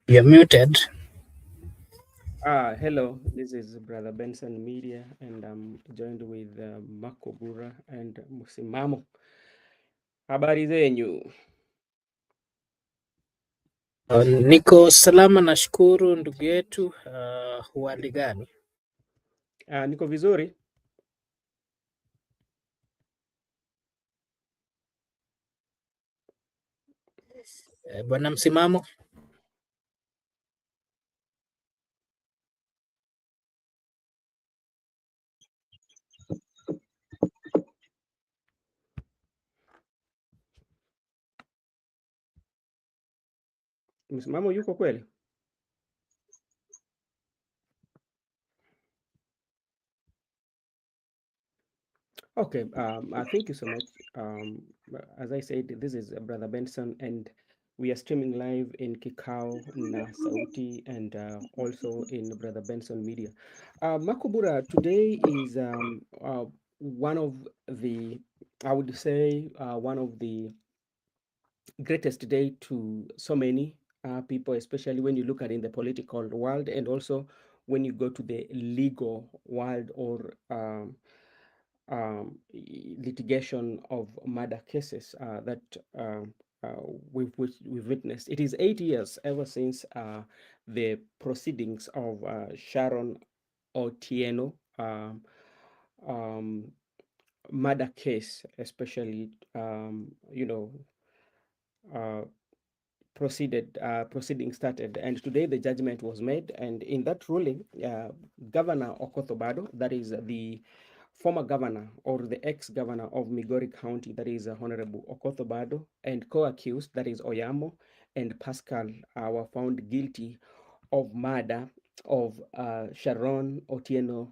You're muted. Hello, this is Brother Benson Media, and I'm joined with Makobura and Musimamo. Habari zenyu? Niko salama, nashukuru ndugu yetu. Hali gani? Niko vizuri. Bwana Msimamo. Msimamo yuko kweli? Okay, thank you so much. As I said, this is Brother Benson, and we are streaming live in Kikao na Sauti and also in Brother Benson Media. Makobura, today is one of the, I would say, one of the greatest day to so many people, especially when you look at in the political world and also when you go to the legal world or litigation of murder cases that we've witnessed. It is 8 years ever since the proceedings of Sharon Otieno um, murder case, especially, uh, proceeding started, and today the judgment was made. And in that ruling, Governor Obado, that is the former governor or the ex-governor of Migori County, that is Honorable Obado, and co-accused, that is Oyamo and Pascal, were found guilty of murder of Sharon Otieno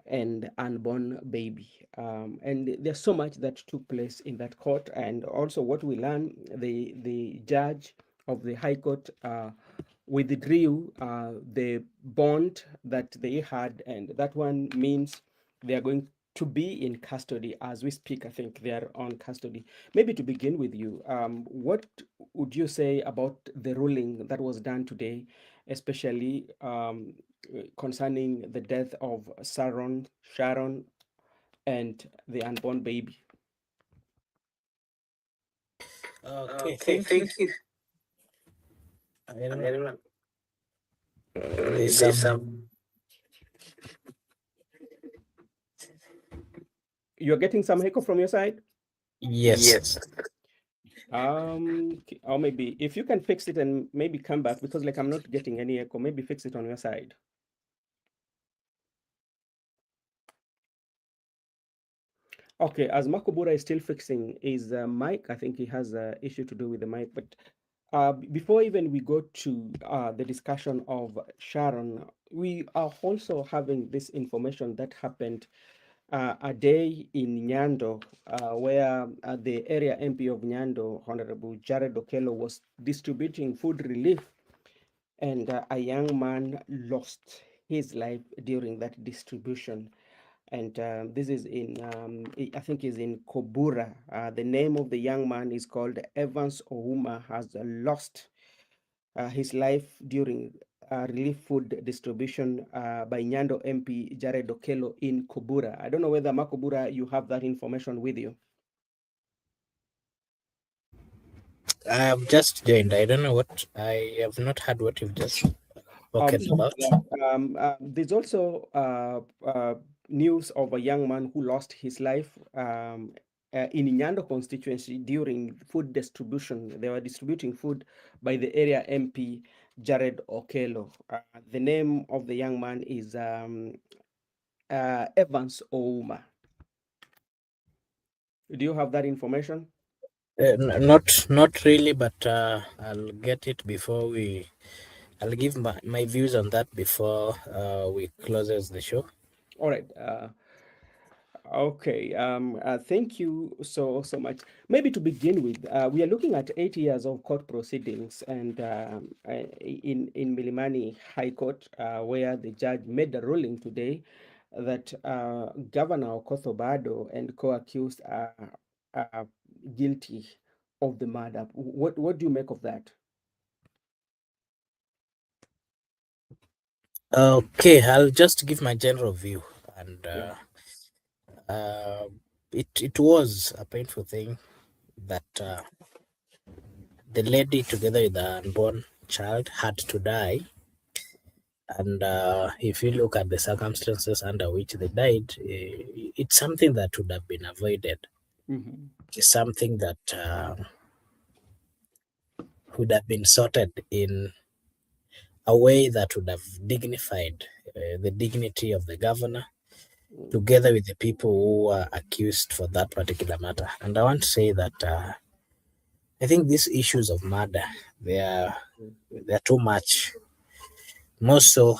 and unborn baby. And there's so much that took place in that court. And also, what we learned, the judge of the High Court withdrew the bond that they had, and that one means they are going to be in custody as we speak. I think they are on custody. Maybe to begin with you, what would you say about the ruling that was done today, especially concerning the death of Sharon, and the unborn baby? Okay, Okay, thank you. thank you. I don't know. Anyone? There's There's some. some. You're getting some echo from your side? Yes. Yes. Or maybe if you can fix it and maybe come back, because like I'm not getting any echo, maybe fix it on your side. Okay, as Makobura is still fixing his mic, I think he has an issue to do with the mic. But before even we go to the discussion of Sharon, we are also having this information that happened a day in Nyando, where the area MP of Nyando, Honorable Jared Okello, was distributing food relief, and a young man lost his life during that distribution. And this is in, I think, is in Kobura. The name of the young man is called Evans Ouma. Has lost his life during relief food distribution by Nyando MP Jared Okello in Kobura. I don't know whether Makobura, you have that information with you. I've just joined. I don't know what. I have not heard what you've just spoken about. There's also news of a young man who lost his life in Nyando constituency during food distribution. They were distributing food by the area MP Jared Okello. The name of the young man is Evans Ouma. Do you have that information? Not really, but I'll get it before we. I'll give my views on that before we closes the show. All right. Okay. Thank you so much. Maybe to begin with, we are looking at 8 years of court proceedings, and in Milimani High Court, where the judge made a ruling today that Governor Obado and co-accused are guilty of the murder. What do you make of that? Okay, I'll just give my general view, and Yeah. uh, it was a painful thing that the lady, together with the unborn child, had to die. And if you look at the circumstances under which they died, it's something that would have been avoided. Mm-hmm. It's something that would have been sorted in a way that would have dignified the dignity of the governor, together with the people who were accused for that particular matter. And I want to say that I think these issues of murder, they are they're too much, more so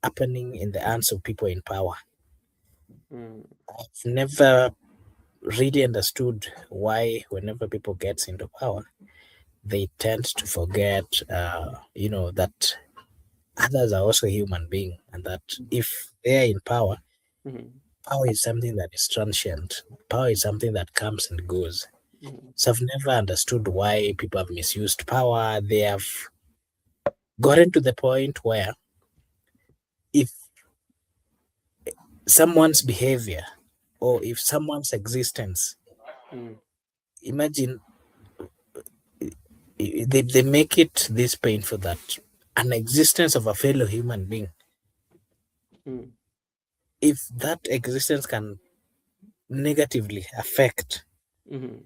happening in the hands of people in power. Mm-hmm. I've never really understood why, whenever people gets into power, they tend to forget, that others are also human beings, and that if they are in power, Mm-hmm. power is something that is transient. Power is something that comes and goes. Mm-hmm. So I've never understood why people have misused power. They have gotten to the point where if someone's behavior or if someone's existence, imagine, they make it this painful that an existence of a fellow human being, Mm-hmm. if that existence can negatively affect Mm-hmm.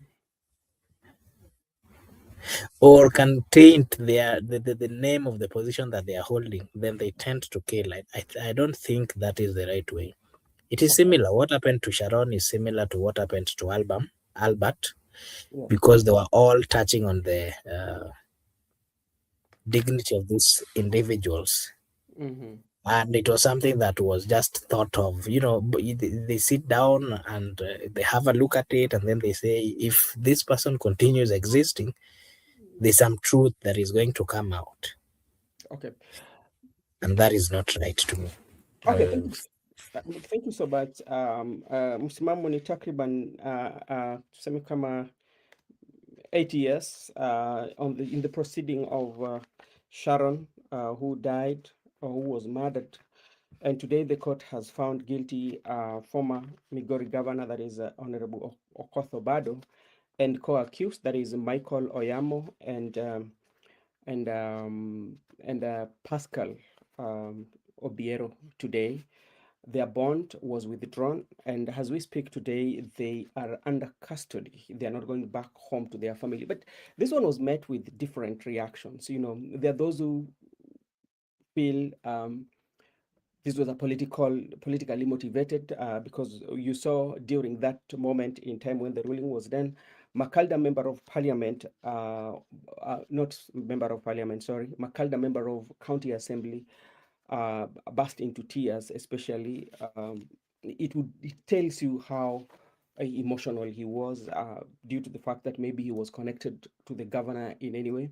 or can taint the name of the position that they are holding, then they tend to kill. I don't think that is the right way. It is Okay. similar. What happened to Sharon is similar to what happened to Albert, Yeah. because they were all touching on the dignity of these individuals. Mm-hmm. And it was something that was just thought of, they sit down and they have a look at it, and then they say, if this person continues existing, there's some truth that is going to come out. Okay. And that is not right to me. Okay. Uh, Thank you so much. Msimamo ni takriban tuseme kama 8 years in the proceeding of Sharon, who died or who was murdered. And today the court has found guilty former Migori governor, that is Honorable Obado, and co-accused, that is Michael Oyamo and um, and Pascal Obiero today. Their bond was withdrawn, and as we speak today, they are under custody. They are not going back home to their family. But this one was met with different reactions. You know, there are those who feel this was a politically motivated, because you saw during that moment in time when the ruling was done, Makalda member of parliament, not member of parliament, sorry, Makalda member of county assembly, burst into tears, especially. It tells you how emotional he was, due to the fact that maybe he was connected to the governor in any way.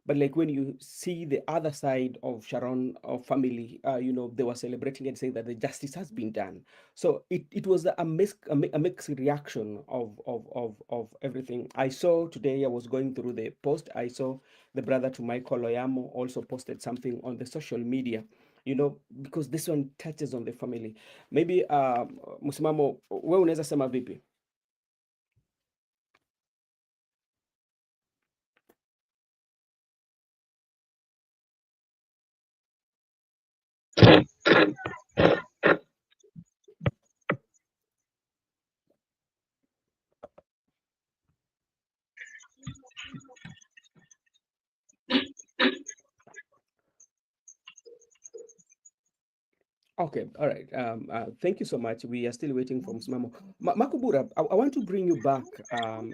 But like when you see the other side of Sharon of family, they were celebrating and saying that the justice has been done. So it was a mixed reaction of everything. I saw today, I was going through the post, I saw the brother to Michael Oyamo also posted something on the social media, because this one touches on the family. Maybe msimamo, wewe unaweza sema vipi? Okay, all right. Thank you so much. We are still waiting for Msimamo. Makubura, I want to bring you back,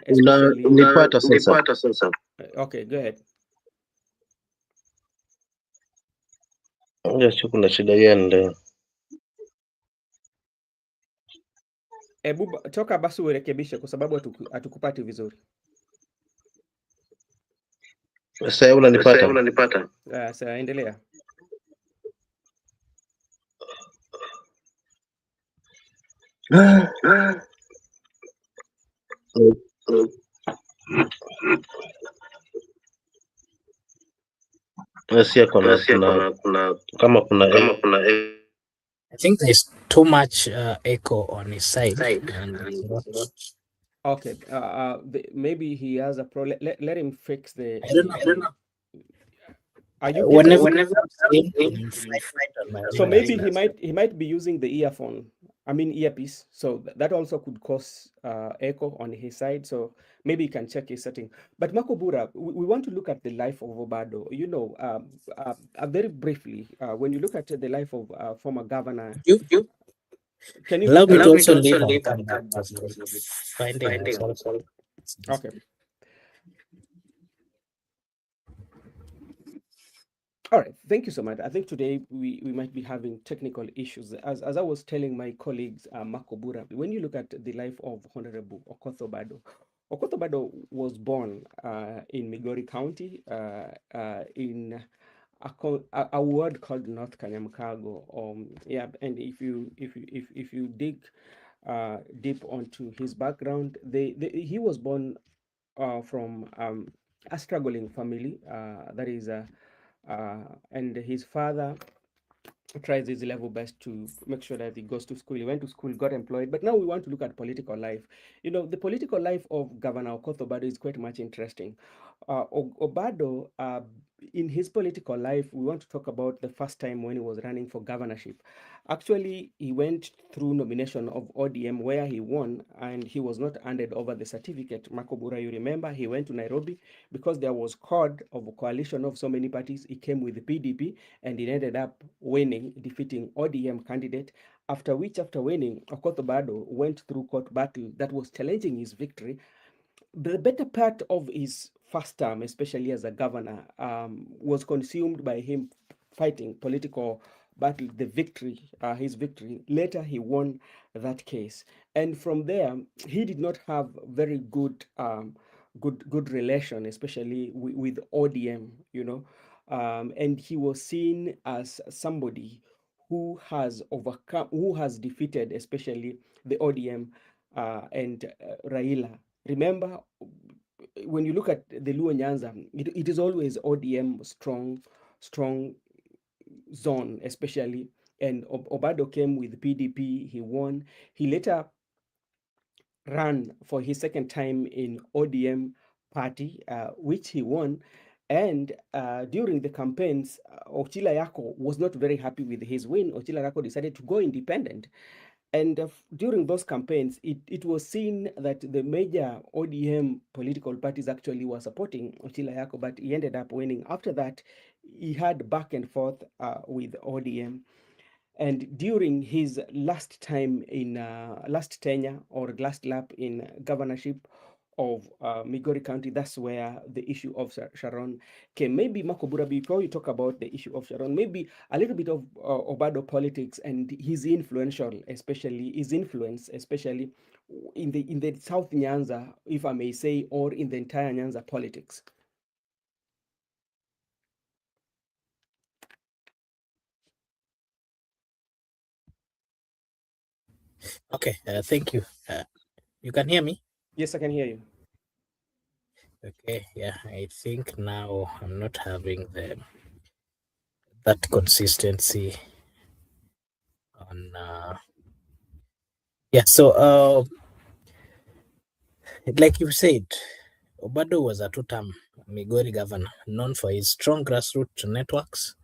especially. Unanipata sasa? Unanipata sasa? Okay, go ahead. Ngoja siku kuna shida gani leo? Toka basi urekebishe kwa sababu hatukupati vizuri. Sasa unanipata? Unanipata? Sasa endelea. Nasikia kama kuna I think there's too much echo on his side, and it's not. Okay, maybe he has a problem. Let him fix the. I don't know. Are you getting? Whenever Whenever I'm saying, I'm fighting on my so end as maybe well. he might be using the earphone. I mean earpiece. So that also could cause echo on his side. So maybe you can check his setting. But Makobura, we want to look at the life of Obado. You know, very briefly, when you look at the life of former governor, You can you allow please me to allow me also to also leave and leave come and back come back because I'm because we'll be finding finding myself. ourselves. Okay. All right, thank you so much. I think today we might be having technical issues. As I was telling my colleagues, Makobura, when you look at the life of Honorable Okoth Obado was born in Migori County in a ward called North Kanyamkago. Yeah, and if you dig deep onto his background, he was born from a struggling family. That is and his father tries his level best to make sure that he goes to school. He went to school, got employed. But now we want to look at political life. You know, the political life of Governor Okoth Obado is quite much interesting. Obado, in his political life, we want to talk about the first time when he was running for governorship. Actually, he went through nomination of ODM where he won, and he was not handed over the certificate. Makobura, you remember, he went to Nairobi because there was CORD of a coalition of so many parties. He came with the PDP, and he ended up winning, defeating ODM candidate. After winning, Okoth Obado went through court battle that was challenging his victory. The better part of his first term, especially as a governor, was consumed by him fighting political battle, his victory. Later, he won that case, and from there, he did not have very good relation, especially with ODM. You know, and he was seen as somebody who has defeated, especially the ODM and Raila. Remember, when you look at the Luo Nyanza, it is always ODM strong zone, especially. And Obado came with PDP, he won. He later ran for his second time in ODM party, which he won. And during the campaigns, Ochila Yako was not very happy with his win. Ochila Yako decided to go independent. And during those campaigns, it was seen that the major ODM political parties actually were supporting Ochila Yako, but he ended up winning. After that, he had back and forth with ODM. And during his last time in last tenure or last lap in governorship of Migori County, that's where the issue of Sharon came. Maybe Makobura, before you talk about the issue of Sharon, maybe a little bit of Obado politics and his influence, especially in the South Nyanza, if I may say, or in the entire Nyanza politics. Okay, thank you. You can hear me? Yes, I can hear you. Okay, yeah. I think now I'm not having that consistency on. Yeah, so like you said, Obado was a two-term Migori governor, known for his strong grassroots networks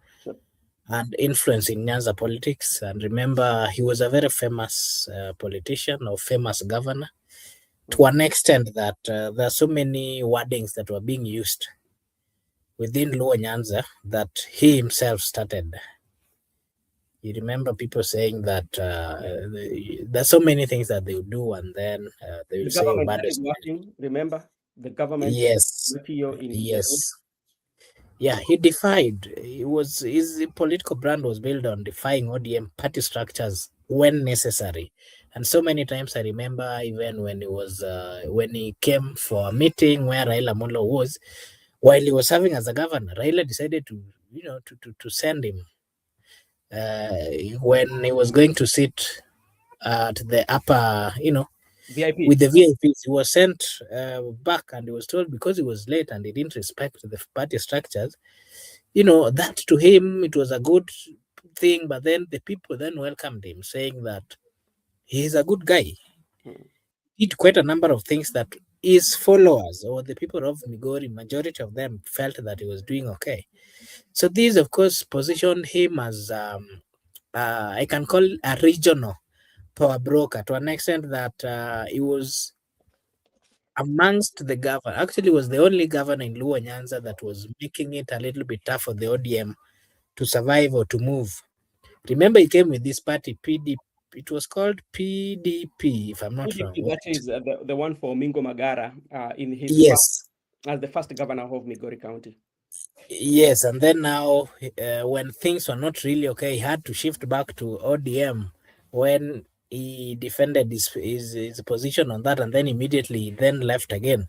and influence in Nyanza politics. And remember, he was a very famous politician or famous governor to an extent that there are so many wordings that were being used within Luo Nyanza that he himself started. You remember people saying that there's so many things that they will do, and then they will The say government that Obado. is working, remember? The government Yes, WTO in yes, yeah. He defied. His political brand was built on defying ODM party structures when necessary, and so many times I remember even when he came for a meeting where Raila Molo was, while he was serving as a governor, Raila decided to to send him when he was going to sit at the upper, VIP. with the VIPs. He was sent back, and he was told because he was late and he didn't respect the party structures, that to him it was a good thing. But then the people then welcomed him, saying that he's a good guy. mm. He did quite a number of things that his followers or the people of Migori, majority of them felt that he was doing okay. So these, of course, positioned him as I can call a regional power broker to an extent that he was amongst the governor. Actually, was the only governor in Luo Nyanza that was making it a little bit tough for the ODM to survive or to move. Remember, he came with this party PDP. It was called PDP, if I'm not wrong. PDP, that is the one for Mingo Magara in his first, Yes, as the first governor of Migori County. yes, and then now, when things were not really okay, he had to shift back to ODM when he defended his position on that, and then immediately he then left again.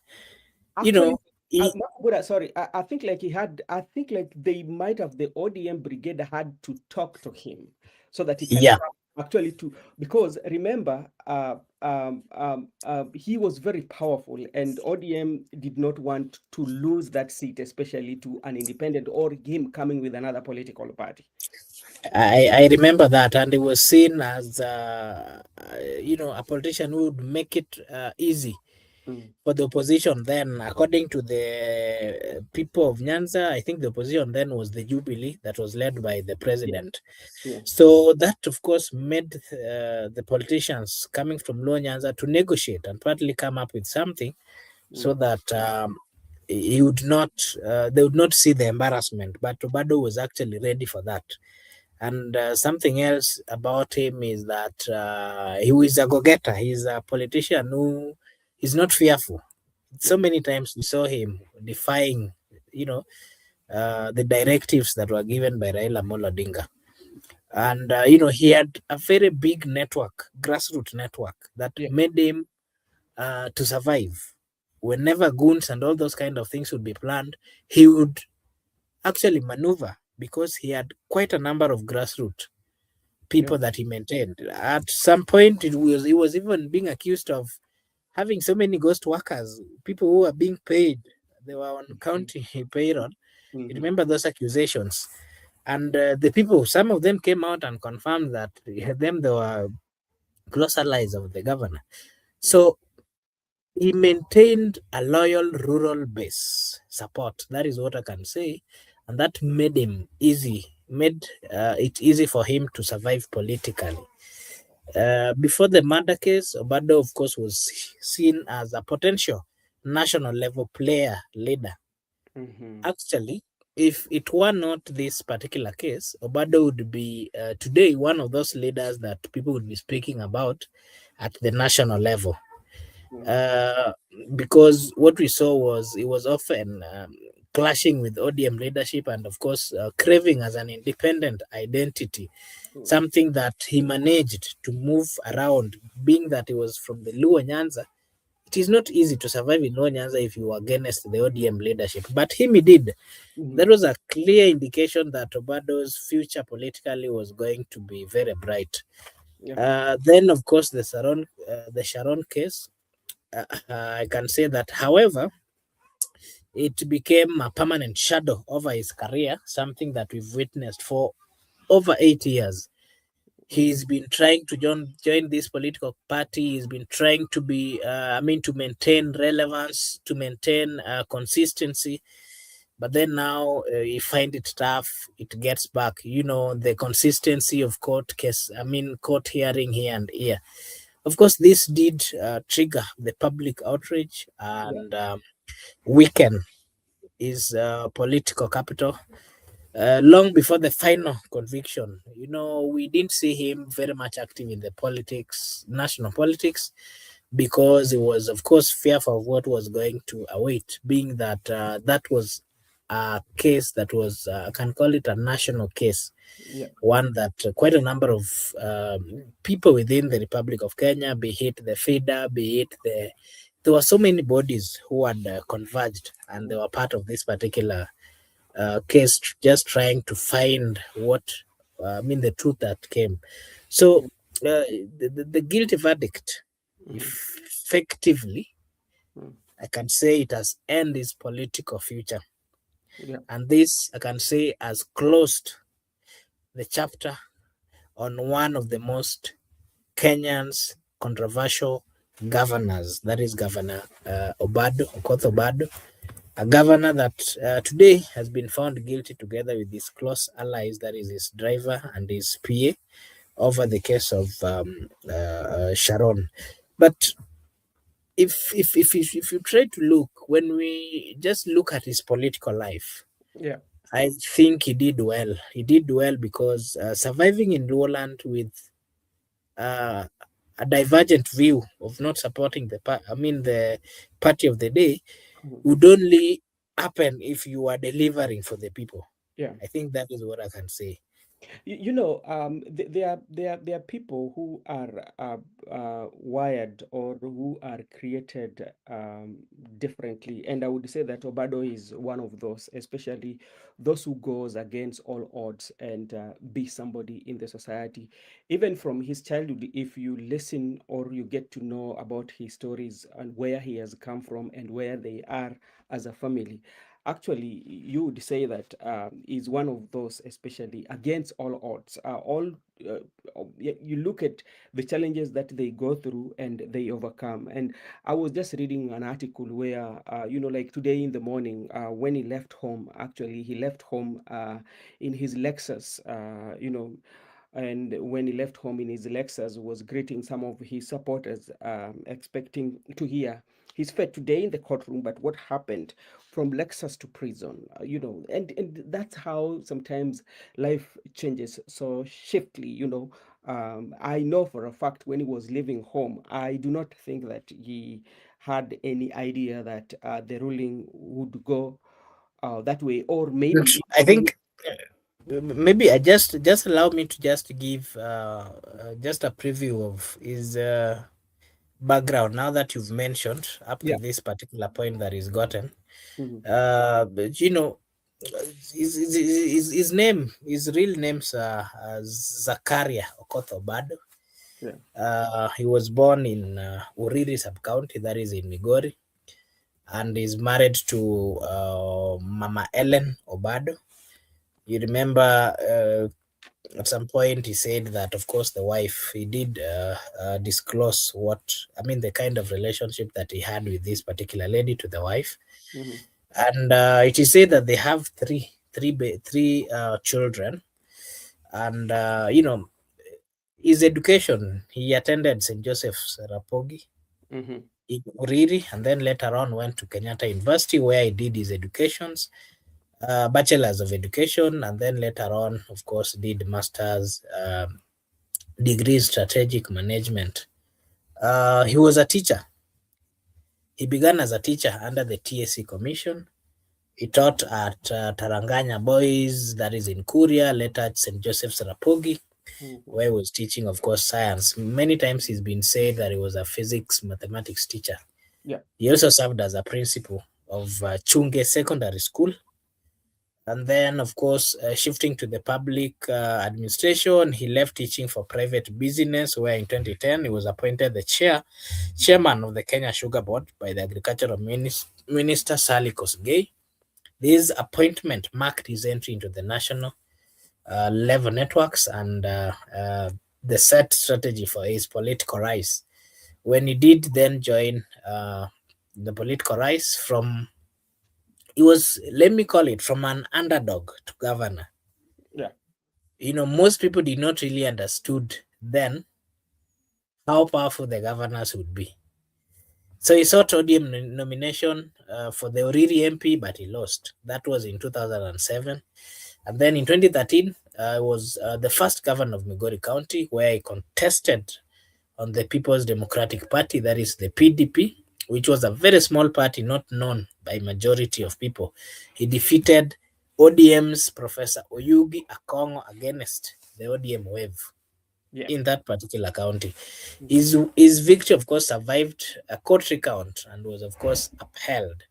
You Actually, know, he, Buddha, sorry, I think like I think like they might have, the ODM brigade had to talk to him so that he can yeah, come actually to, because remember, he was very powerful and ODM did not want to lose that seat, especially to an independent or him coming with another political party. I remember that, and he was seen as a politician who would make it easy Mm. for the opposition. Then, according to the people of Nyanza, I think the opposition then was the Jubilee that was led by the Yeah, president. yeah. So that, of course, made the politicians coming from Luo Nyanza to negotiate and partly come up with something so Mm. that he would not, they would not see the embarrassment. But Obado was actually ready for that. And something else about him is that he is a go-getter. He's a politician who is not fearful. So many times we saw him defying, you know, the directives that were given by Raila Amolo Odinga. And he had a very big network, grassroots network, that Yeah. made him to survive. Whenever goons and all those kind of things would be planned, he would actually maneuver because he had quite a number of grassroots Yeah. people that he maintained. At some point, he was even being accused of having so many ghost workers, people who were being paid. They were on Mhm. county payroll. You Mhm. remember those accusations? And the people, some of them came out and confirmed that they were close allies of the governor. So he maintained a loyal rural base support. That is what I can say, and that made it easy for him to survive politically. Before the murder case, Obado, of course, was seen as a potential national level player leader. Mhm. Actually, if it were not this particular case, Obado would be today one of those leaders that people would be speaking about at the national level. Mhm. Uh, because what we saw was it was often clashing with ODM leadership and, of course, craving as an independent identity, Mhm. something that he managed to move around, being that he was from the Luo Nyanza. It is not easy to survive in Luo Nyanza if you are against the ODM leadership, but him he did. That Mhm. was a clear indication that Obado's future politically was going to be very bright. Yeah. Then, of course, the Sharon case. I can say that, however, it became a permanent shadow over his career, something that we've witnessed for over 8 years. Mhm. He's been trying to join this political party. He's been trying to to maintain relevance, to maintain consistency. But then now you find it tough. It gets back, the consistency of court hearing here and here. Of course, this did trigger the public outrage Yeah. and weaken his political capital. Long before the final conviction, we didn't see him very much active in the politics, national politics, because he was, of course, fearful of what was going to await, being that that was a case that was, I can call it a national case, Yeah. one that quite a number of people within the Republic of Kenya, be it the FIDA, there were so many bodies who had converged and they Mm. were part of this particular case, just trying to find the truth that came. So Yeah. the guilty verdict, Mhm. effectively, Mm. I can say it has ended his political future. Yeah. And this, I can say, has closed the chapter on one of the most Kenyan's controversial governors, that is Governor Obado, Okoth Obado, a governor that today has been found guilty together with his close allies, that is his driver and his PA, over the case of Sharon. But if you try to look, when we just look at his political life, Yeah. I think he did well. He did well because surviving in Roland with uh, a divergent view of not supporting the party of the day Mhm. would only happen if you are delivering for the people. Yeah. I think that is what I can say. There are people who are wired or who are created differently, and I would say that Obado is one of those, especially those who goes against all odds and be somebody in the society. Even from his childhood, if you listen or you get to know about his stories and where he has come from and where they are as a family, actually you would say that is one of those, especially against all odds, uh, you look at the challenges that they go through and they overcome. And I was just reading an article where like today in the morning, when he left home, actually he left home in his Lexus, and when he left home in his Lexus, was greeting some of his supporters, expecting to hear his fate today in the courtroom, but what happened from Lexus to prison, and that's how sometimes life changes so shiftly. I know for a fact when he was leaving home, I do not think that he had any idea that the ruling would go that way, or And maybe I he would. think maybe I just allow me to just give just a preview of his background now that you've mentioned up to Yeah. this particular point that he's gotten. Mhm. But his name, his real name's Zakaria Okoth Obado. Yeah. He was born in Uriri sub county, that is in Migori, and is married to Mama Ellen Obado. You remember at some point he said that, of course, the wife, he did disclose the kind of relationship that he had with this particular lady to the wife. Mhm. And it is said that they have three children. And his education, he attended St. Joseph's Rapogi Mhm. in Uriri, and then later on went to Kenyatta University, where he did his educations, bachelor's of education, and then later on, of course, did master's degree in strategic management. He was a teacher. He began as a teacher under the TSC Commission. He taught at Taranganya Boys, that is in Kuria, later at St. Joseph's Rapogi, Mhm. where he was teaching, of course, science. Many times he's been said that he was a physics, mathematics teacher. Yeah. He also served as a principal of Chunge Secondary School. And then, of course, shifting to the public administration, he left teaching for private business, where in 2010 he was appointed the chairman of the Kenya Sugar Board by the Agricultural Minister Sally Kosgei. This appointment marked his entry into the national level networks and the set strategy for his political rise. When he did then join the political rise from, he was, let me call it, from an underdog to governor. Yeah. Most people did not really understood then how powerful the governors would be. So he sought ODM nomination for the Oriri MP, but he lost. That was in 2007. And then in 2013, I was the first governor of Migori County, where he contested on the People's Democratic Party, that is the PDP, which was a very small party, not known by majority of people. He defeated ODM's Professor Oyugi Akongo against the ODM wave Yeah. in that particular county. Mhm. His victory, of course, survived a court recount and was, of course, upheld.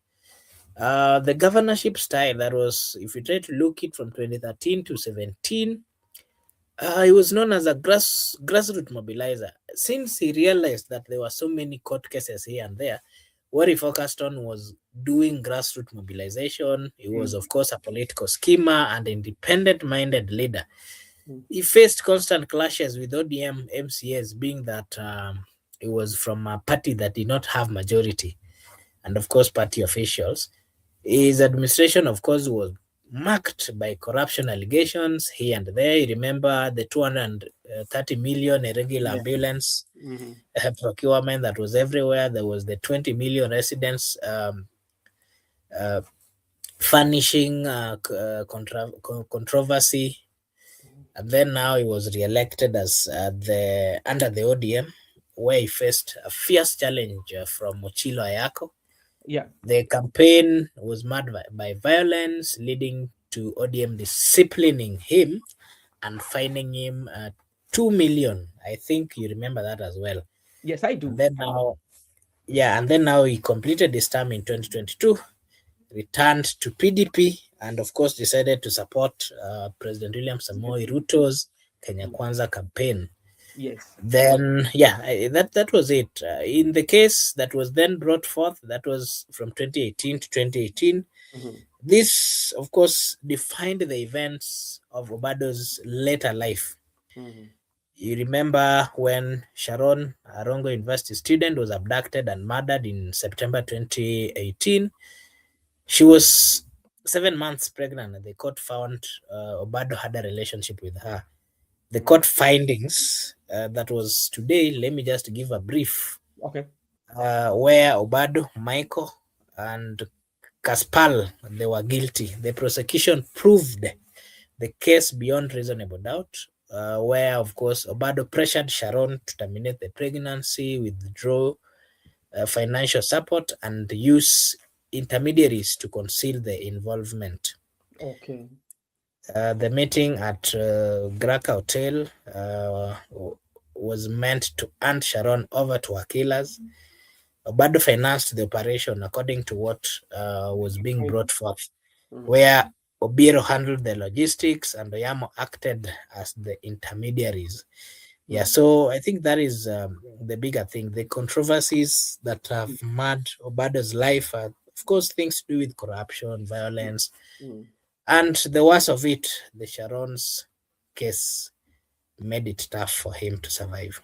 The governorship style, that was, if you try to look it from 2013 to 17, he was known as a grassroots mobilizer. Since he realized that there were so many court cases here and there, What he focused on was doing grassroots mobilization. He was, of course, a political schemer and independent minded leader. mm, He faced constant clashes with ODM MCAs, being that he was from a party that did not have majority, and of course, party officials. His administration, of course, was marked by corruption allegations here and there. You remember the 230 million irregular yeah. ambulance Mm-hmm. procurement that was everywhere. There was the 20 million residents uh, furnishing controversy. And then now he was re-elected as the under the ODM, where he faced a fierce challenge from Mochilo Ayako. Yeah. The campaign was marked by violence, leading to ODM disciplining him and fining him 2 million. I think you remember that as well. Yes, I And do. then now, yeah, and then now he completed his term in 2022, returned to PDP, and of course decided to support President William Samoei Ruto's Kenya Mm. Kwanza campaign. Yes. Then, yeah, that was it. In the case that was then brought forth, that was from 2018 to 2018. Mm-hmm. This, of course, defined the events of Obado's later life. Mm-hmm. You remember when Sharon, a Rongo University student, was abducted and murdered in September 2018. She was 7 months pregnant, and the court found Obado had a relationship with her. The Mm. court findings that was today, let me just give a brief, Okay. where Obado, Michael, and Kaspal, they were guilty. The prosecution proved the case beyond reasonable doubt, where, of course, Obado pressured Sharon to terminate the pregnancy, withdraw financial support, and use intermediaries to conceal the involvement. Okay. The meeting at Graka Hotel was meant to hand Sharon over to her killers. Obado financed the operation according to what was being I do. brought forth, Mm-hmm. where Obiero handled the logistics and Oyamo acted as the intermediaries. Yeah, Mm-hmm. so I think that is the bigger thing. The controversies that have marred Obado's life are, of course, things to do with corruption, violence, Mm-hmm. and the worst of it, the Sharon's case made it tough for him to survive.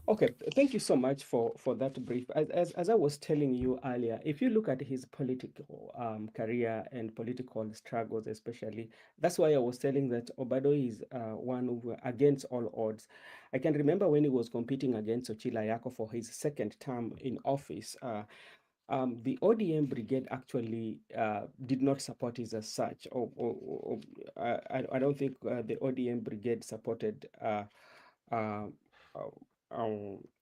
Okay, thank you so much for that brief. As I was telling you earlier, if you look at his political career and political struggles, especially, that's why I was telling that Obado is one who, against all odds. I can remember when he was competing against Ochila Yako for his second term in office. The ODM brigade actually did not support his as such, or I don't think the ODM brigade supported. Uh, uh,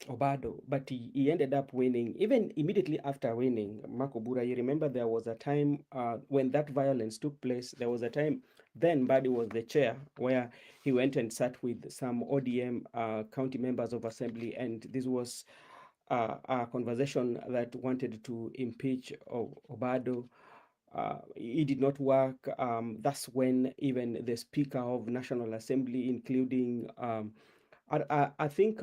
Obado, but he ended up winning. Even immediately after winning, Makobura, you remember there was a time when that violence took place. There was a time then Badi was the chair where he went and sat with some ODM county members of assembly, and this was a conversation that wanted to impeach Obado. It did not work. That's when even the Speaker of National Assembly, including I think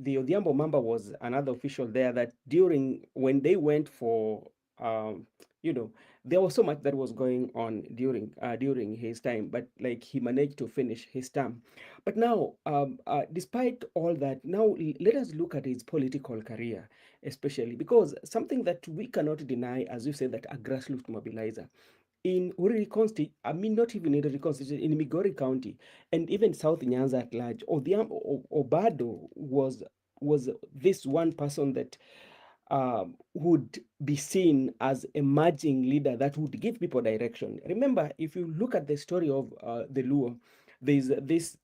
the Odhiambo Mamba was another official there that during when they went for um, you know there was so much that was going on during his time, but like he managed to finish his term. But now, despite all that, now let us look at his political career, especially because something that we cannot deny, as you said, that a grassroots mobilizer in Uriri Consti, I mean, not even in Uriri Consti, in Migori County, and even South Nyanza at large, Obado was this one person that would be seen as emerging leader that would give people direction. Remember, if you look at the story of the Luo, there's this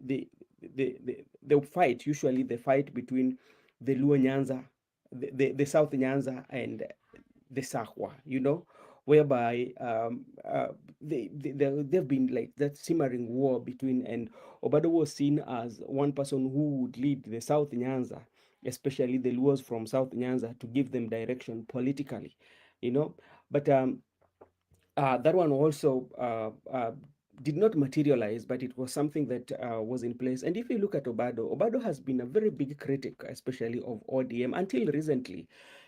the fight, usually the fight between the Luo Nyanza, the South Nyanza, and the Sahwa, whereby they've been like that simmering war between, and Obado was seen as one person who would lead the South Nyanza, especially the Luos from South Nyanza, to give them direction politically, you know. But that one also did not materialize, but it was something that was in place. And if you look at Obado has been a very big critic, especially of ODM until recently.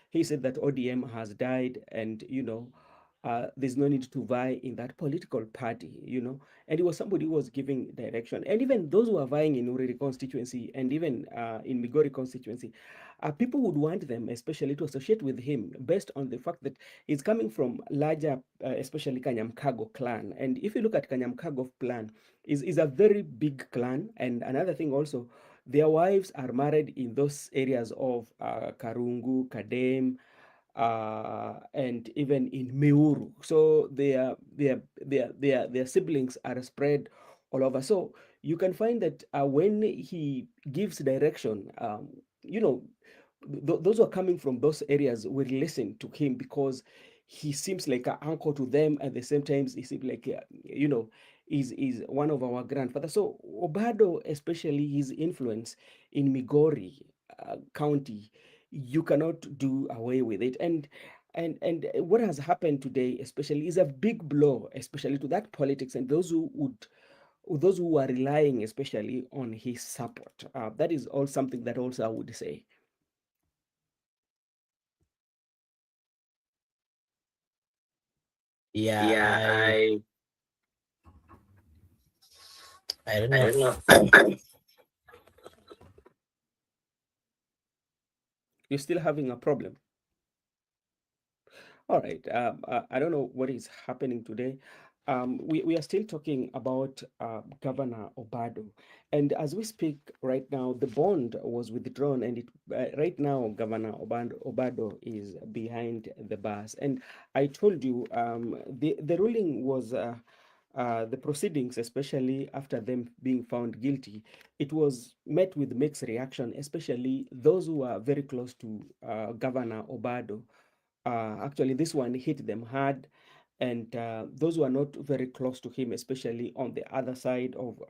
He said that ODM has died, and there's no need to vie in that political party, and he was somebody who was giving direction. And even those who are vying in Uriri constituency and even in Migori constituency, people would want them, especially to associate with him, based on the fact that he's coming from larger, especially Kanyamkago clan. And if you look at Kanyamkago clan, is a very big clan. And another thing also, their wives are married in those areas of Karungu, Kadem, and even in Meuru. So their siblings are spread all over. So you can find that when he gives direction, those who are coming from those areas will listen to him, because he seems like an uncle to them. At the same time, he seems like is one of our grandfathers. So Obado, especially his influence in Migori County, you cannot do away with it. And what has happened today, especially, is a big blow, especially to that politics and those who are relying, especially on his support. That is all something that also I would say. Yeah, Yeah, I don't I know. don't know. You're still having a problem. All right. I don't know what is happening today. We are still talking about Governor Obado. And as we speak right now, the bond was withdrawn. And right now, Governor Obado is behind the bars. And I told you the ruling was. The proceedings, especially after them being found guilty, it was met with mixed reaction, especially those who are very close to Governor Obado. Actually, this one hit them hard, and those who are not very close to him, especially on the other side of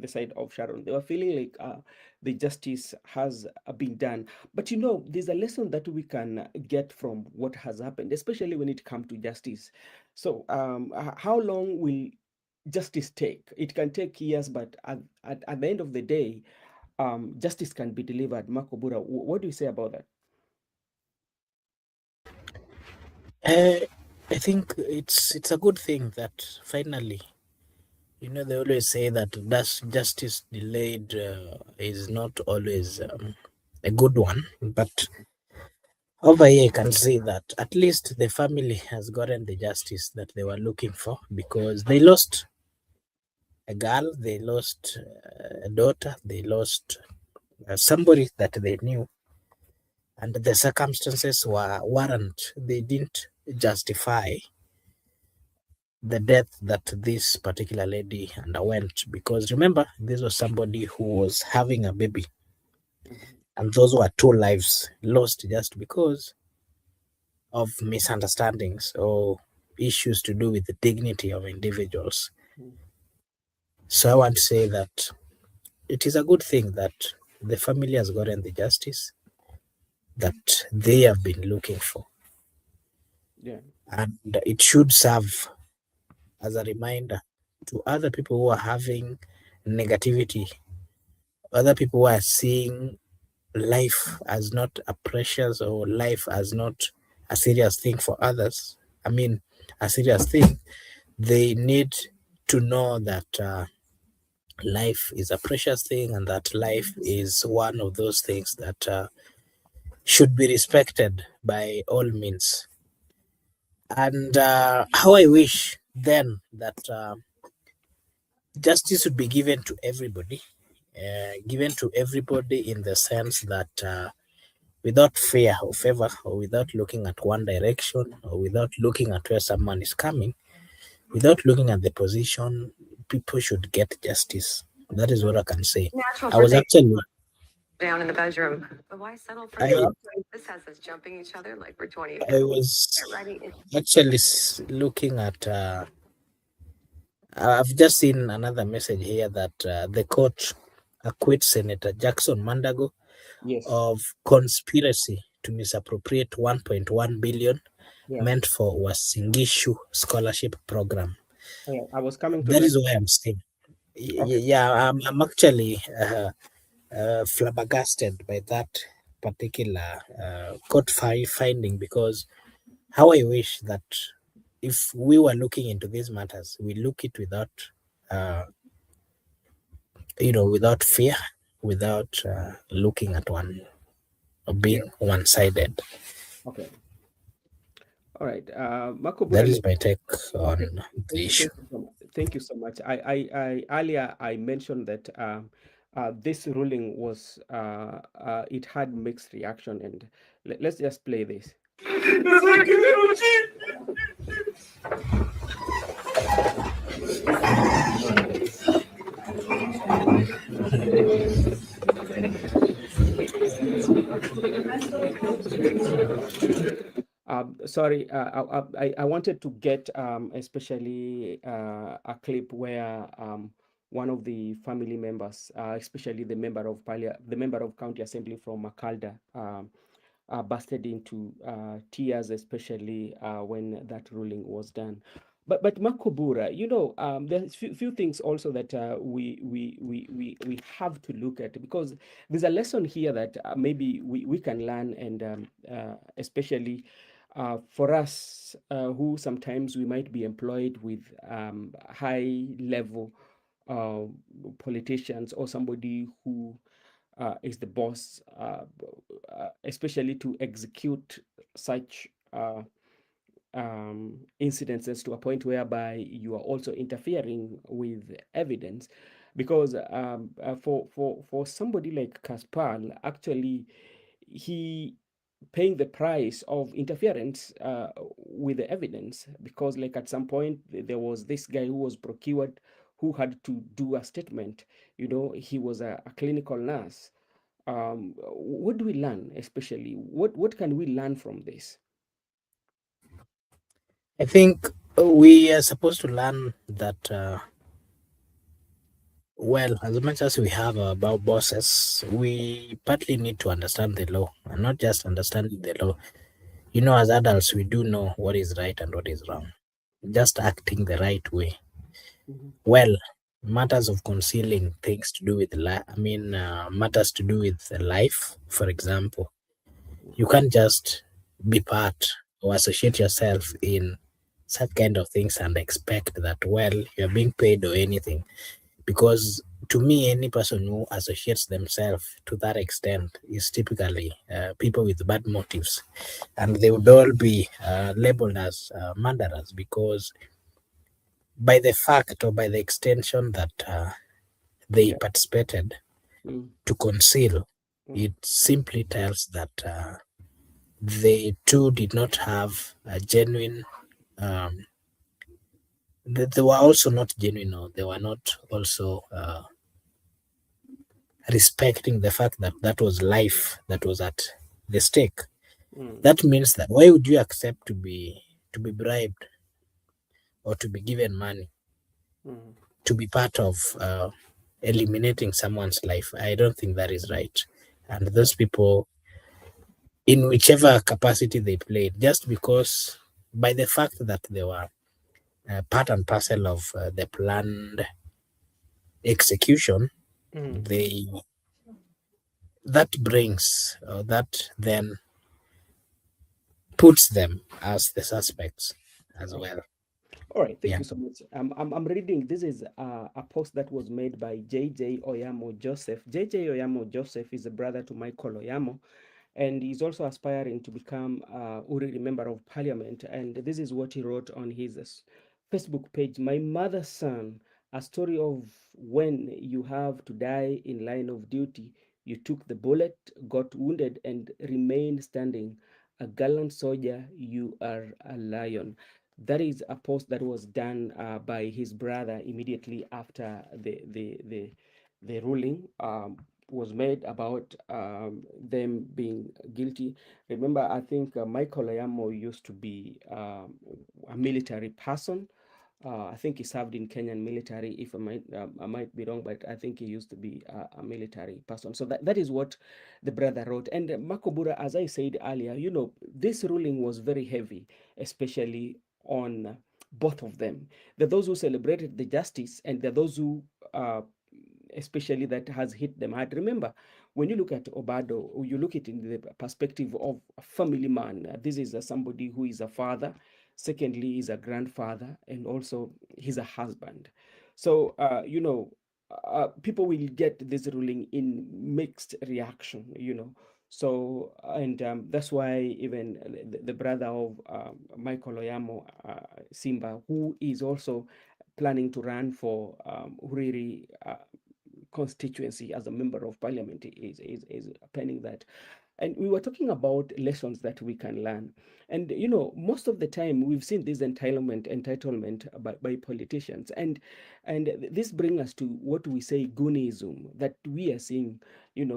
the side of Sharon, they were feeling like the justice has been done. But there's a lesson that we can get from what has happened, especially when it comes to justice. So, how long will justice take? It can take years, but at the end of the day, justice can be delivered. Makobura, what do you say about that? Uh, I think it's a good thing that finally, they always say that justice delayed is not always a good one. But over here, I can say that at least the family has gotten the justice that they were looking for, because they lost a girl, they lost a daughter, they lost somebody that they knew, and the circumstances they didn't justify the death that this particular lady underwent. Because remember, this was somebody who was having a baby, Mhm. and those were two lives lost just because of misunderstandings or issues to do with the dignity of individuals. Mhm. So I want to say that it is a good thing that the family has gotten the justice that they have been looking for, Yeah. and it should serve as a reminder to other people who are having negativity, other people who are seeing life as not a precious, or life as not a serious thing for others. I mean, a serious thing. They need to know that life is a precious thing, and that life is one of those things that should be respected by all means. And how I wish then that justice would be given to everybody in the sense that without fear or favor, or without looking at one direction, or without looking at where someone is coming, without looking at the position, people should get justice. That is what I can say. Natural I for was things actually, down in the bedroom. But why settle for I, the This has us jumping each other like we're 20 I again. was Start writing it. actually looking at. I've just seen another message here that the court acquits Senator Jackson Mandago Yes. of conspiracy to misappropriate 1.1 billion Yeah. meant for Wasingishu scholarship program. Yeah. I was coming to That that. is why I'm saying, Okay. yeah, I'm actually flabbergasted by that particular court finding, because how I wish that if we were looking into these matters, we look it without, without fear, without looking at one or being one-sided. Okay. All right. That Makobura, is my take on thank, the issue. thank you so much. I earlier I mentioned that this ruling was it had mixed reaction, and let's just play this. Sorry, I wanted to get especially a clip where one of the family members, especially the member of county assembly from Makalda, busted into tears, especially when that ruling was done. But Makobura, there's few things also that we have to look at, because there's a lesson here that maybe we can learn, and especially for us who sometimes we might be employed with high level uh, politicians, or somebody who is the boss, especially to execute such incidences to a point whereby you are also interfering with evidence. Because for somebody like Kaspal, actually, he paying the price of interference with the evidence, because like at some point there was this guy who was procured, who had to do a statement. He was a clinical nurse. What do we learn, especially what can we learn from this? I think we are supposed to learn that, well, as much as we have about bosses, we partly need to understand the law, and not just understanding the law. As adults, we do know what is right and what is wrong. Just acting the right way. Mhm. Well, matters of concealing things to do with matters to do with life, for example, you can't just be part or associate yourself in such kind of things and expect that, well, you're being paid or anything. Because to me, any person who associates themselves to that extent is typically people with bad motives, and they would all be labeled as murderers, because by the fact or by the extension that they Yeah. participated Mm, to conceal, mm, it simply tells that they too did not have a genuine, um, they were also not genuine, or they were not also respecting the fact that that was life that was at the stake. mm, That means that why would you accept to be bribed or to be given money mm. to be part of eliminating someone's life? I don't think that is right. And those people, in whichever capacity they played, just because by the fact that they were part and parcel of the planned execution, Mm. they that brings that then puts them as the suspects as Okay. well. All right, thank Yeah. you so much. I'm reading. This is a post that was made by JJ Oyamo Joseph. JJ Oyamo Joseph is a brother to Michael Oyamo, and he's also aspiring to become Uriri Member of Parliament. And this is what he wrote on his Facebook page. My mother's son, a story of when you have to die in line of duty. You took the bullet, got wounded, and remained standing. A gallant soldier, you are a lion. That is a post that was done by his brother immediately after the ruling was made about them being guilty. Remember, I think Michael Oyamo used to be a military person. I think he served in Kenyan military. If I might be wrong, but I think he used to be a military person. So that is what the brother wrote. And Makobura, as I said earlier, this ruling was very heavy, especially on both of them. There are those who celebrated the justice, and there are those who, especially that has hit them hard. Remember, when you look at Obado, you look at it in the perspective of a family man. This is somebody who is a father. Secondly, is a grandfather, and also he's a husband. So, people will get this ruling in mixed reaction, So, and that's why even the brother of Michael Oyamo, Simba, who is also planning to run for Uriri constituency as a member of parliament, is planning that. And we were talking about lessons that we can learn. And most of the time we've seen this entitlement by politicians, and this brings us to what we say goonism, that we are seeing. We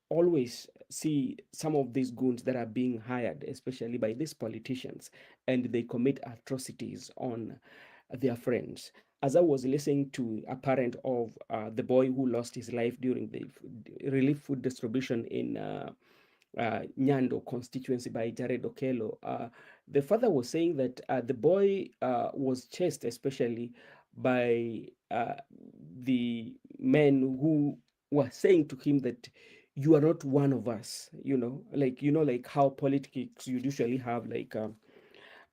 always see some of these goons that are being hired, especially by these politicians, and they commit atrocities on their friends. As I was listening to a parent of the boy who lost his life during the relief food distribution in Nyando constituency by Jared Okello, the father was saying that the boy was chased especially by the men who were saying to him that you are not one of us, like how politics you usually have, like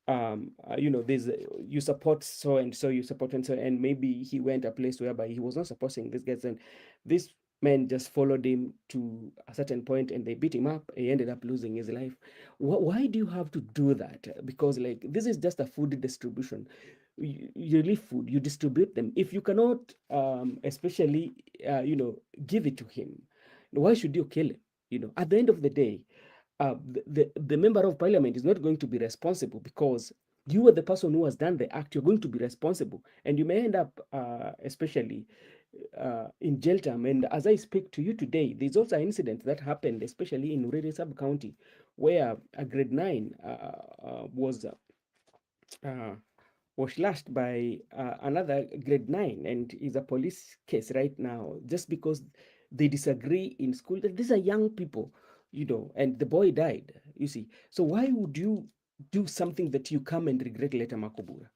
there's you support so and so, you support and so, and maybe he went a place whereby he was not supporting these guys, and this men just followed him to a certain point and they beat him up. He ended up losing his life. Why do you have to do that? Because like this is just a food distribution. You leave food, you distribute them. If you cannot, especially, give it to him, why should you kill him? At the end of the day, the member of parliament is not going to be responsible, because you are the person who has done the act. You're going to be responsible, and you may end up, especially in jail term. And as I speak to you today, there's also an incident that happened, especially in Urere sub county, where a grade 9 uh, was slashed by another grade 9, and is a police case right now, just because they disagree in school. These are young people, and the boy died, you see. So why would you do something that you come and regret later, Makobura?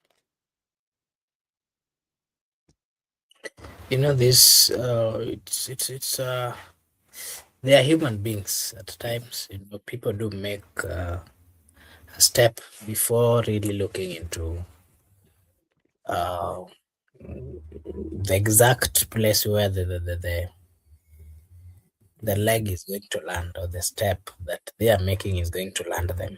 This it's they are human beings at times. People do make a step before really looking into uh, the exact place where the leg is going to land, or the step that they are making is going to land them.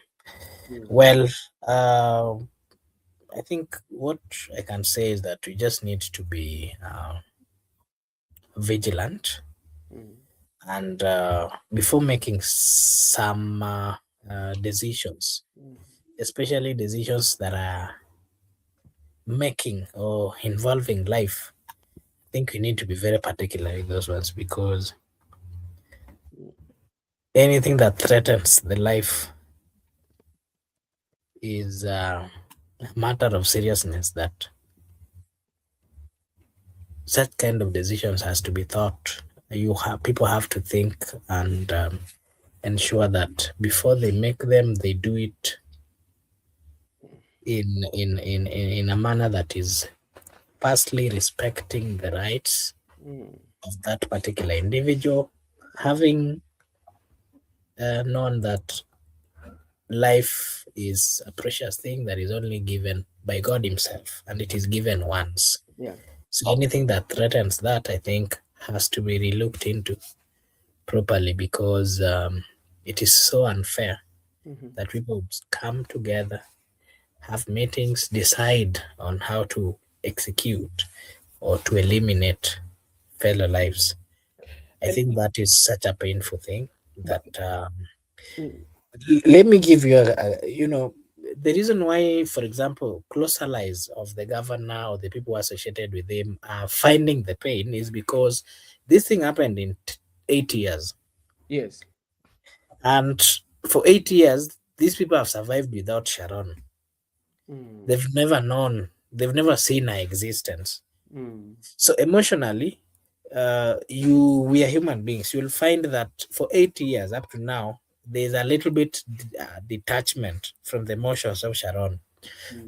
Well, I think what I can say is that we just need to be vigilant, and before making some decisions, especially decisions that are making or involving life, I think we need to be very particular with those ones, because anything that threatens the life is a matter of seriousness, that such kind of decisions has to be thought. People have to think, and ensure that before they make them, they do it in a manner that is firstly respecting the rights of that particular individual, having known that life is a precious thing that is only given by God Himself, and it is given once. Yeah. So anything that threatens that, I think, has to be relooked into properly, because it is so unfair that people would come together, have meetings, decide on how to execute or to eliminate fellow lives. I think that is such a painful thing that let me give you the reason why, for example, close allies of the governor or the people associated with him are finding the pain is because this thing happened in 8 years. Yes. And for 8 years, these people have survived without Sharon. They've never known, they've never seen her existence. So emotionally, we are human beings. You'll find that for 8 years up to now, there's a little bit detachment from the emotions of Sharon.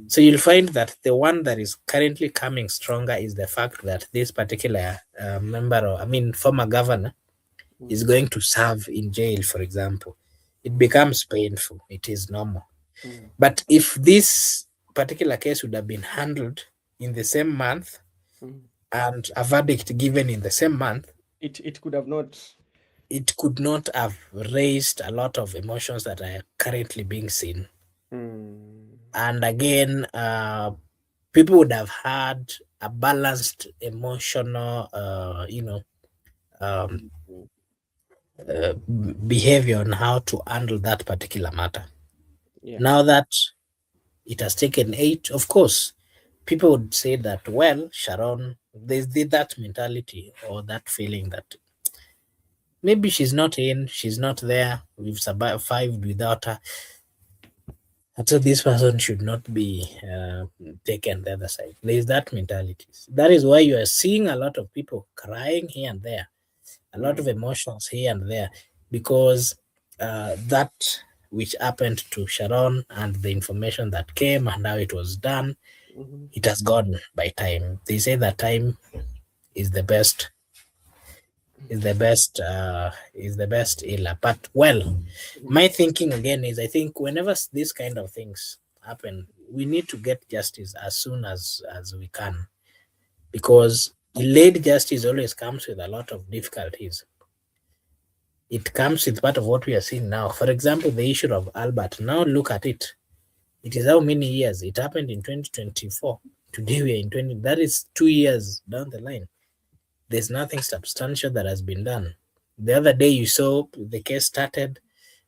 So you'll find that the one that is currently coming stronger is the fact that this particular former governor is going to serve in jail, for example. It becomes painful. It is normal. But if this particular case would have been handled in the same month and a verdict given in the same month, it could have not. it could not have raised a lot of emotions that are currently being seen. And again, people would have had a balanced emotional, behavior on how to handle that particular matter. Yeah. Now that it has taken 8, of course, people would say that, well, Sharon, there's that mentality or that feeling that maybe she's not there, we've survived without her. And so this person should not be taken the other side. There's that mentality. That is why you are seeing a lot of people crying here and there, a lot of emotions here and there, because that which happened to Sharon and the information that came and how it was done, it has gone by time. They say that time is the best healer. But well, my thinking again is I think whenever these kind of things happen, we need to get justice as soon as we can, because delayed justice always comes with a lot of difficulties. It comes with part of what we are seeing now. For example, the issue of Albert. Now look at it. It is how many years? It happened in 2024. Today we are in 20. That is 2 years down the line. There's nothing substantial that has been done. The other day you saw the case started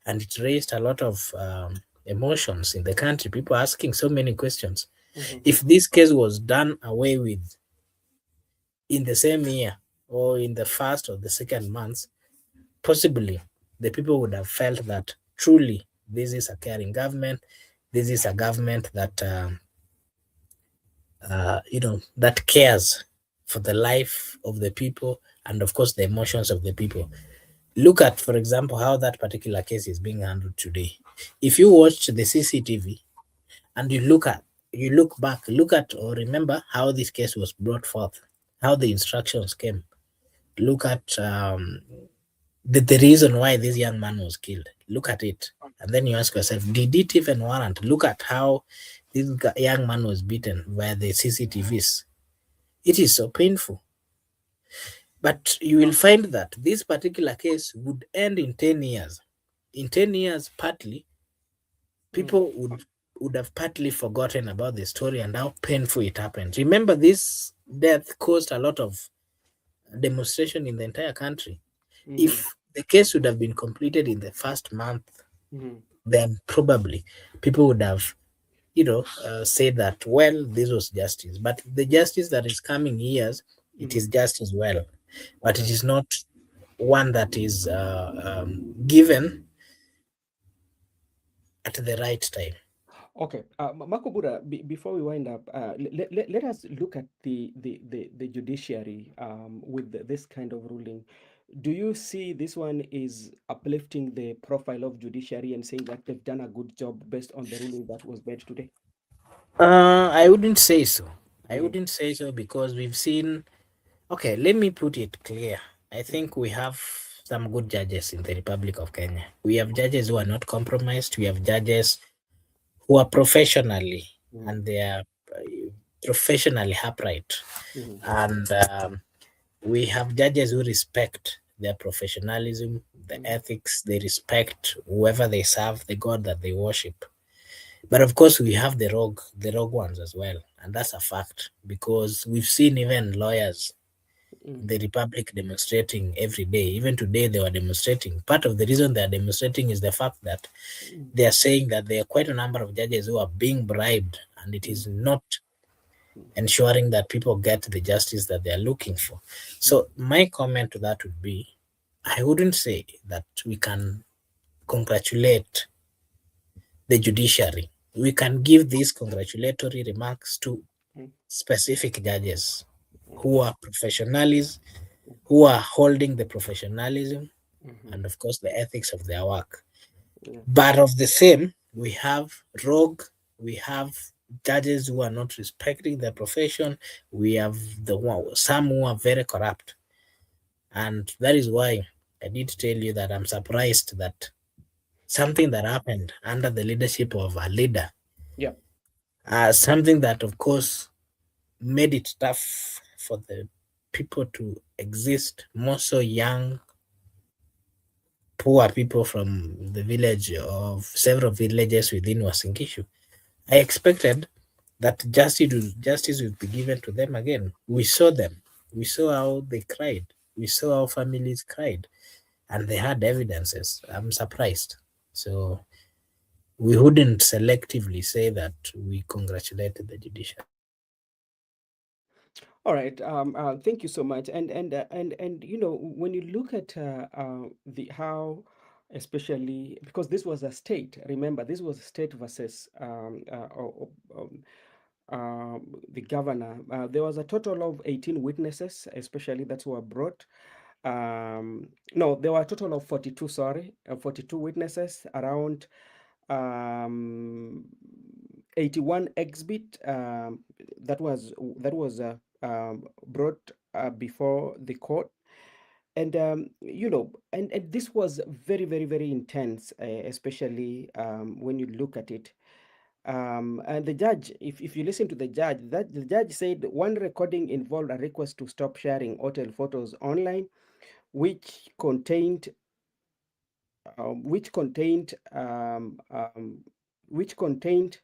and it raised a lot of emotions in the country. People asking so many questions. If this case was done away with in the same year or in the first or the second months, possibly the people would have felt that truly this is a caring government. This is a government that that cares for the life of the people and of course the emotions of the people. Look at, for example, how that particular case is being handled today. If you watch the CCTV and you look back, look at or remember how this case was brought forth, how the instructions came. Look at the reason why this young man was killed. Look at it. And then you ask yourself, did it even warrant? Look at how this young man was beaten by the CCTVs. It is so painful. But you will find that this particular case would end in 10 years. In 10 years, partly, people would have partly forgotten about the story and how painful it happened. Remember, this death caused a lot of demonstration in the entire country. If the case would have been completed in the first month, then probably people would have, said that, well, this was justice. But the justice that is coming years, it is just as well. But it is not one that is given at the right time. Okay, Makobura, before we wind up, let us look at the judiciary with this kind of ruling. Do you see this one is uplifting the profile of judiciary and saying that they've done a good job based on the ruling that was made today? I wouldn't say so. I wouldn't say so because we've seen. Okay, let me put it clear. I think we have some good judges in the Republic of Kenya. We have judges who are not compromised. We have judges who are professionally and they are professionally upright. And we have judges who respect their professionalism, the ethics, they respect whoever they serve, the God that they worship. But of course, we have the rogue ones as well, and that's a fact because we've seen even lawyers in the Republic demonstrating every day. Even today, they were demonstrating. Part of the reason they are demonstrating is the fact that they are saying that there are quite a number of judges who are being bribed, and it is not ensuring that people get the justice that they are looking for. So my comment to that would be, I wouldn't say that we can congratulate the judiciary. We can give these congratulatory remarks to specific judges who are professionals, who are holding the professionalism and of course the ethics of their work. But of the same, we have rogue, we have judges who are not respecting their profession. We have some who are very corrupt, and that is why I did tell you that I'm surprised that something that happened under the leadership of a leader, Yeah. something that of course made it tough for the people to exist, more so young, poor people from the village of several villages within Wasinkishu. I expected that justice would be given to them again. We saw them. We saw how they cried. We saw how families cried, and they had evidences. I'm surprised. So we wouldn't selectively say that we congratulated the judiciary. All right. Thank you so much. And you know, when you look at the how, especially because this was a state. Remember, this was a state versus the governor. There was a total of 18 witnesses, especially that were brought. No, there were a total of 42. Sorry, 42 witnesses around. Um, 81 exhibit that was brought before the court. And you know, and this was very, very, very intense, especially when you look at it. And the judge, if you listen to the judge, that the judge said one recording involved a request to stop sharing hotel photos online, which contained which contained which contained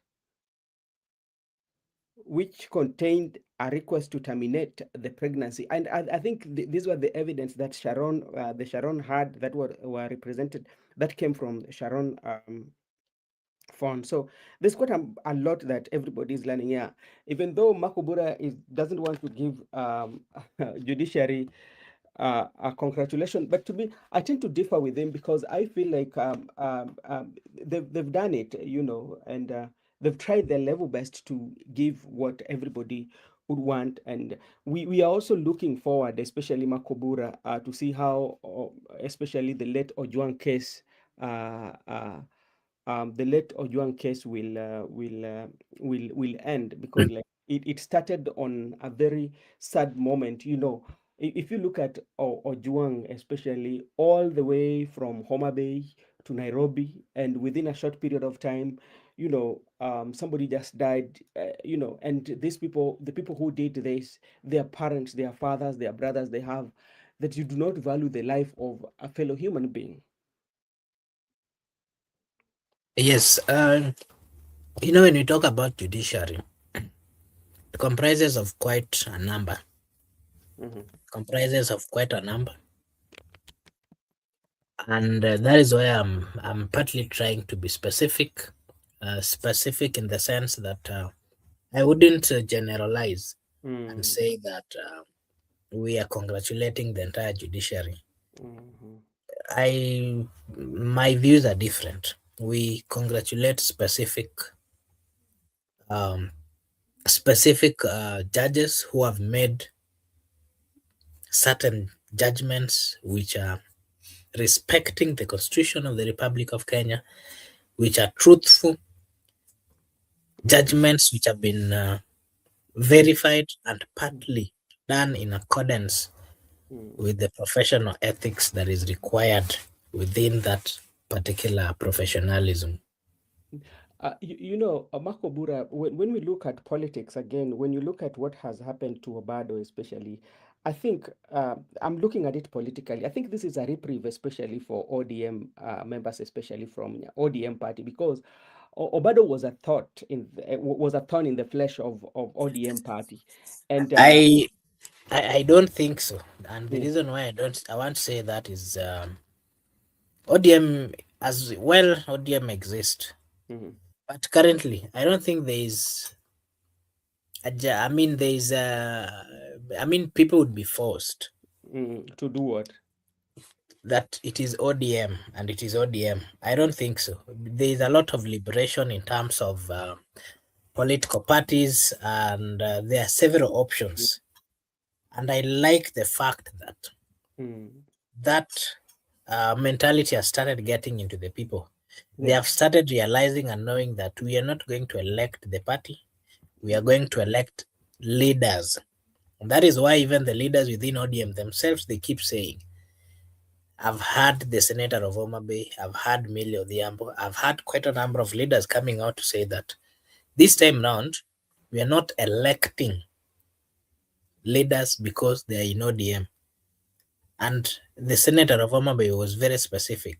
which contained a request to terminate the pregnancy. And I think these were the evidence that the Sharon had that were represented, that came from Sharon phone. So there's quite a lot that everybody is learning here. Even though Makubura doesn't want to give judiciary a congratulation, but to me, I tend to differ with him because I feel like they've done it, you know, and they've tried their level best to give what everybody would want. And we are also looking forward, especially Makobura, to see how, especially the late Ojuang case will end, because like it started on a very sad moment. You know, if you look at Ojuang, especially all the way from Homa Bay to Nairobi, and within a short period of time, you know, somebody just died. You know, and these people, the people who did this, their parents, their fathers, their brothers, they have that you do not value the life of a fellow human being. Yes, you know, when we talk about judiciary, it comprises of quite a number. Mhm. Comprises of quite a number, and that is why I'm partly trying to be specific, specific in the sense that I wouldn't generalize and Mm, say that we are congratulating the entire judiciary. mhm, I My views are different. We congratulate um, specific judges who have made certain judgments which are respecting the Constitution of the Republic of Kenya, which are truthful mhm, judgments, which have been verified and partly done in accordance mhm. with the professional ethics that is required within that particular professionalism. You know, Marco Bura, when we look at politics again, when you look at what has happened to Obado, especially, I think I'm looking at it politically. I think this is a reprieve, especially for ODM members, especially from ODM party, because Obado was a was a thorn in the flesh of ODM party, and I I don't think so, and the mm, reason why I want to say that is ODM as well. ODM exists, mhm, but currently I don't think there is. I mean, there is I mean, people would be forced to do what? that it is ODM and it is ODM. I don't think so. There is a lot of liberation in terms of political parties, and there are several options. And I like the fact that Mm, that mentality has started getting into the people. They yeah. have started realizing and knowing that we are not going to elect the party. We are going to elect leaders. And that is why even the leaders within ODM themselves, they keep saying, I've had the senator of Homa Bay, I've had Millie Odhiambo, I've had quite a number of leaders coming out to say that this time round, we are not electing leaders because they are in ODM. And the senator of Homa Bay was very specific.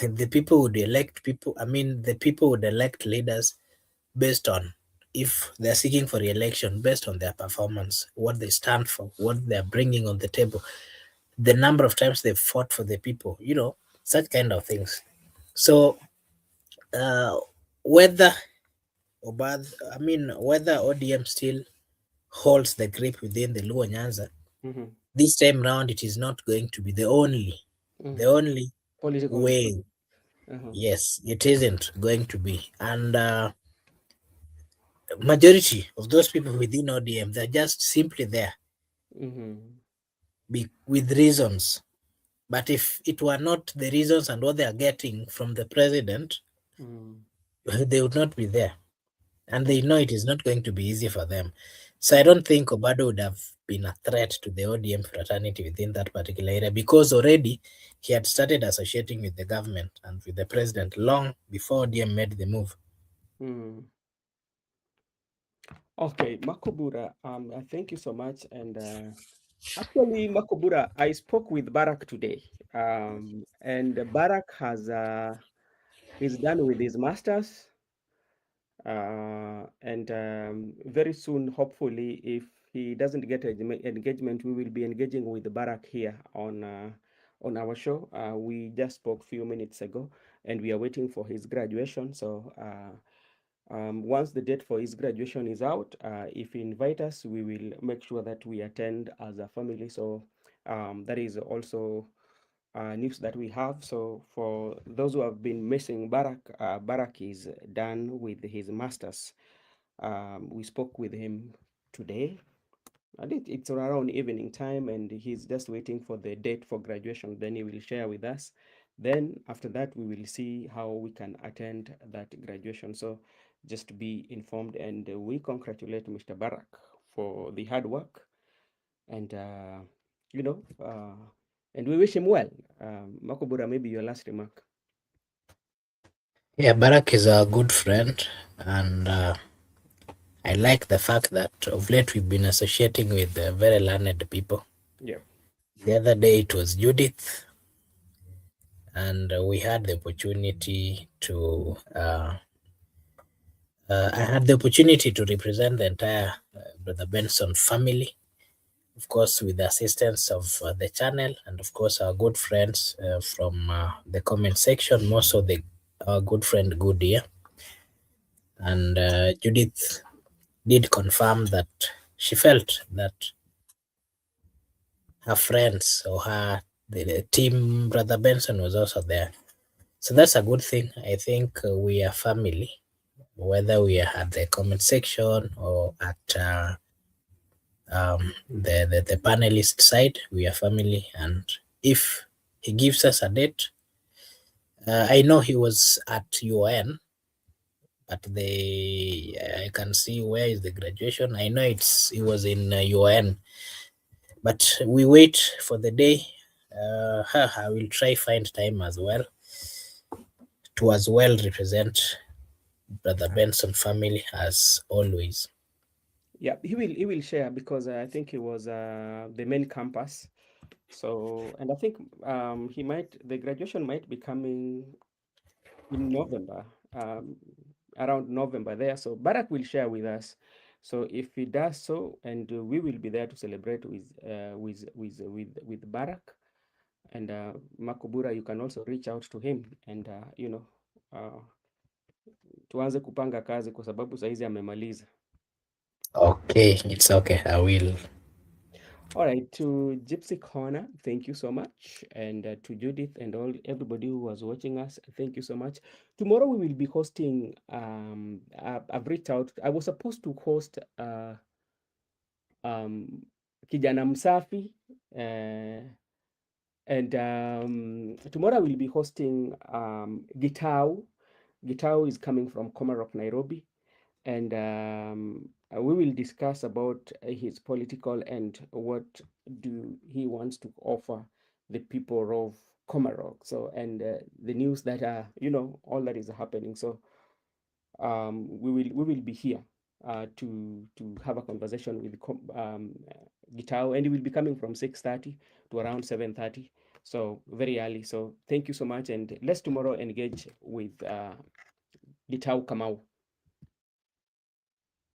The people would elect people, I mean, the people would elect leaders based on if they're seeking for re-election based on their performance, what they stand for, what they're bringing on the table, the number of times they've fought for the people, such kind of things. So uh, whether whether ODM still holds the grip within the Luo Nyanza, this time round it is not going to be the only Political way. uh-huh. Yes, it isn't going to be. And majority of those people within ODM, they're just simply there with reasons. But if it were not the reasons and what they are getting from the president, they would not be there. And they know it is not going to be easy for them. So I don't think Obado would have been a threat to the ODM fraternity within that particular area, because already he had started associating with the government and with the president long before ODM made the move. Okay, Makobura, thank you so much. And actually, Makobura, I spoke with Barak today, and Barak has he's done with his masters, and very soon, hopefully, if he doesn't get engagement, we will be engaging with Barak here on our show. We just spoke a few minutes ago, and we are waiting for his graduation. So. Once the date for his graduation is out, if he invite us, we will make sure that we attend as a family. So that is also news that we have. So for those who have been missing Barak, Barak is done with his masters. We spoke with him today. I think it's around evening time, and he's just waiting for the date for graduation. Then he will share with us. Then after that, we will see how we can attend that graduation. So just to be informed, and we congratulate Mr. Barak for the hard work, and you know, and we wish him well. Makobura, maybe your last remark. Yeah, Barak is a good friend, and I like the fact that of late we've been associating with very learned people. Yeah. The other day it was Judith, and we had the opportunity to. I had the opportunity to represent the entire Brother Benson family, of course, with the assistance of the channel and, of course, our good friends from the comment section, more so our good friend Goodyear. And Judith did confirm that she felt that her friends or the team Brother Benson was also there. So that's a good thing. I think we are family, whether we are at the comment section or at the panelist side, we are family. And if he gives us a date, I know he was at UN, but I can see where is the graduation. I know he was in UN, but we wait for the day. I will try find time as well to as well represent Brother Benson family as always. Yeah, he will share, because I think he was the main campus. So, and I think the graduation might be coming in November, around November there. So Barak will share with us. So if he does so, and we will be there to celebrate with Barak. And Makobura, you can also reach out to him, and tuanze kupanga kazi, kwa sababu saizi amemaliza. Okay, it's okay. I will. All right, to Gypsy Corner, thank you so much. And to Judith and everybody who was watching us, thank you so much. Tomorrow we will be hosting, I've reached out, I was supposed to host Kijana Msafi, and tomorrow I will be hosting Gitau. Gitau is coming from Komarok, Nairobi. and we will discuss about his political and what do he wants to offer the people of Comaroc. So, and the news that are, all that is happening. So we will be here to have a conversation with Gitao, and it will be coming from 6:30 to around 7:30, so very early. So thank you so much, and let's tomorrow engage with Gitao Kamau.